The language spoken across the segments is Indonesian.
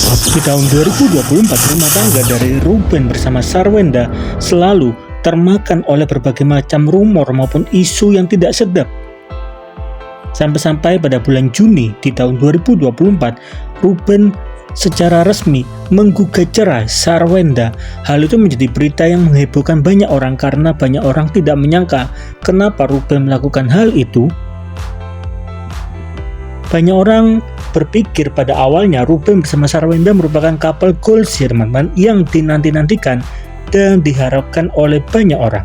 Di tahun 2024, rumah tangga dari Ruben bersama Sarwenda selalu termakan oleh berbagai macam rumor maupun isu yang tidak sedap. Sampai-sampai pada bulan Juni di tahun 2024, Ruben secara resmi menggugat cerai Sarwenda. Hal itu menjadi berita yang menghebohkan banyak orang karena banyak orang tidak menyangka kenapa Ruben melakukan hal itu. Banyak orang berpikir pada awalnya Ruben bersama Sarwenda merupakan couple goals ya teman-teman, yang dinanti-nantikan dan diharapkan oleh banyak orang.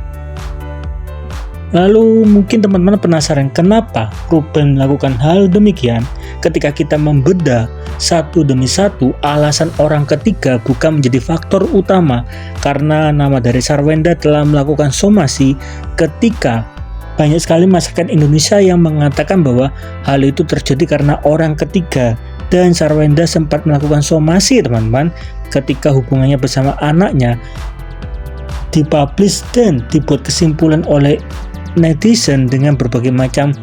Lalu mungkin teman-teman penasaran kenapa Ruben melakukan hal demikian. Ketika kita membedah satu demi satu, alasan orang ketiga bukan menjadi faktor utama, karena nama dari Sarwenda telah melakukan somasi ketika banyak sekali masyarakat Indonesia yang mengatakan bahwa hal itu terjadi karena orang ketiga, dan Sarwenda sempat melakukan somasi teman-teman ketika hubungannya bersama anaknya dipublish dan dibuat kesimpulan oleh netizen dengan berbagai macam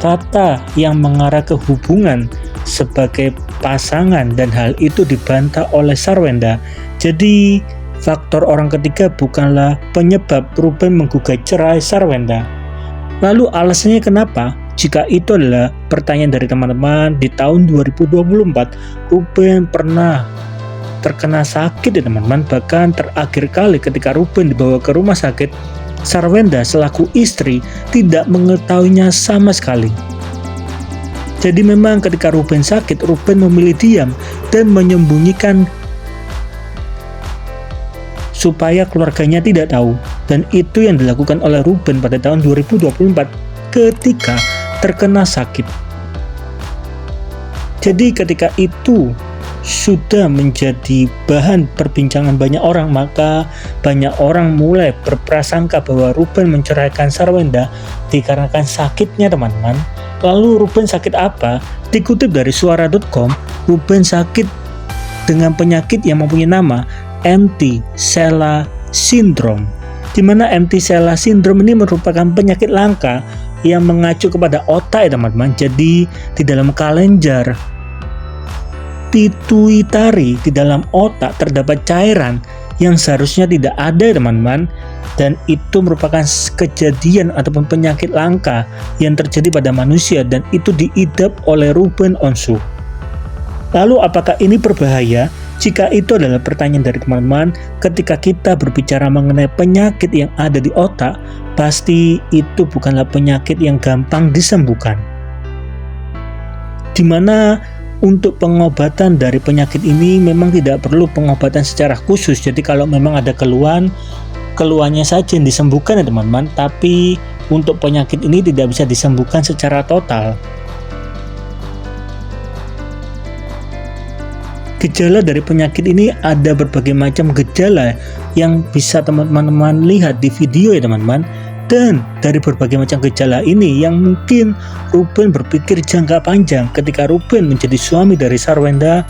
kata yang mengarah ke hubungan sebagai pasangan, dan hal itu dibantah oleh Sarwenda. Jadi faktor orang ketiga bukanlah penyebab Ruben menggugat cerai Sarwenda. Lalu alasannya kenapa? Jika itu adalah pertanyaan dari teman-teman, di tahun 2024 Ruben pernah terkena sakit ya teman-teman. Bahkan terakhir kali ketika Ruben dibawa ke rumah sakit, Sarwenda selaku istri tidak mengetahuinya sama sekali. Jadi memang ketika Ruben sakit, Ruben memilih diam dan menyembunyikan supaya keluarganya tidak tahu, dan itu yang dilakukan oleh Ruben pada tahun 2024 ketika terkena sakit. Jadi ketika itu sudah menjadi bahan perbincangan banyak orang, maka banyak orang mulai berprasangka bahwa Ruben menceraikan Sarwenda dikarenakan sakitnya teman-teman. Lalu Ruben sakit apa? Dikutip dari suara.com, Ruben sakit dengan penyakit yang mempunyai nama Empty Sella Syndrome, di mana Empty Sella Syndrome ini merupakan penyakit langka yang mengacu kepada otak ya teman-teman. Jadi di dalam kelenjar pituitari di dalam otak terdapat cairan yang seharusnya tidak ada teman-teman, dan itu merupakan kejadian ataupun penyakit langka yang terjadi pada manusia, dan itu diidap oleh Ruben Onsu. Lalu apakah ini berbahaya? Jika itu adalah pertanyaan dari teman-teman, ketika kita berbicara mengenai penyakit yang ada di otak, pasti itu bukanlah penyakit yang gampang disembuhkan. Dimana untuk pengobatan dari penyakit ini memang tidak perlu pengobatan secara khusus. Jadi kalau memang ada keluhannya saja yang disembuhkan ya teman-teman. Tapi untuk penyakit ini tidak bisa disembuhkan secara total. Gejala dari penyakit ini ada berbagai macam gejala yang bisa teman-teman lihat di video ya teman-teman. Dan dari berbagai macam gejala ini yang mungkin Ruben berpikir jangka panjang, ketika Ruben menjadi suami dari Sarwenda,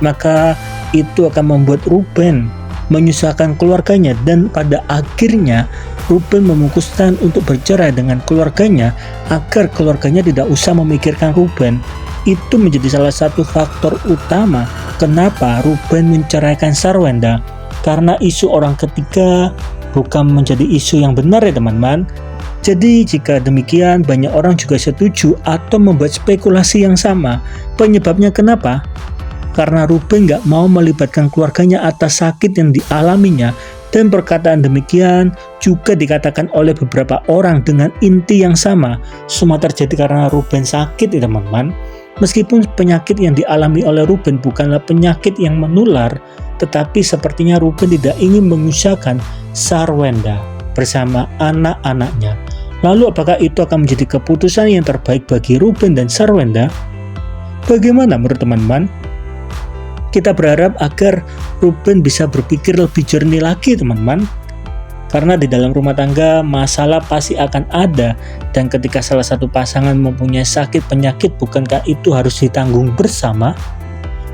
maka itu akan membuat Ruben menyusahkan keluarganya, dan pada akhirnya Ruben memutuskan untuk bercerai dengan keluarganya agar keluarganya tidak usah memikirkan Ruben. Itu menjadi salah satu faktor utama kenapa Ruben menceraikan Sarwenda, karena isu orang ketiga bukan menjadi isu yang benar ya teman-teman. Jadi jika demikian, banyak orang juga setuju atau membuat spekulasi yang sama. Penyebabnya kenapa? Karena Ruben gak mau melibatkan keluarganya atas sakit yang dialaminya, dan perkataan demikian juga dikatakan oleh beberapa orang dengan inti yang sama. Semua terjadi karena Ruben sakit ya teman-teman. Meskipun penyakit yang dialami oleh Ruben bukanlah penyakit yang menular, tetapi sepertinya Ruben tidak ingin menyusahkan Sarwenda bersama anak-anaknya. Lalu apakah itu akan menjadi keputusan yang terbaik bagi Ruben dan Sarwenda? Bagaimana menurut teman-teman? Kita berharap agar Ruben bisa berpikir lebih jernih lagi teman-teman. Karena di dalam rumah tangga masalah pasti akan ada, dan ketika salah satu pasangan mempunyai sakit penyakit, bukankah itu harus ditanggung bersama?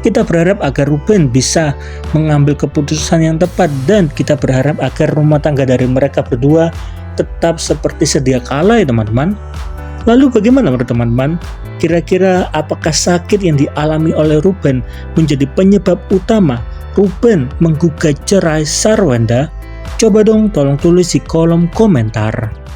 Kita berharap agar Ruben bisa mengambil keputusan yang tepat, dan kita berharap agar rumah tangga dari mereka berdua tetap seperti sedia kala ya teman-teman. Lalu bagaimana menurut teman-teman? Kira-kira apakah sakit yang dialami oleh Ruben menjadi penyebab utama Ruben menggugat cerai Sarwenda? Coba dong tolong tulis di kolom komentar.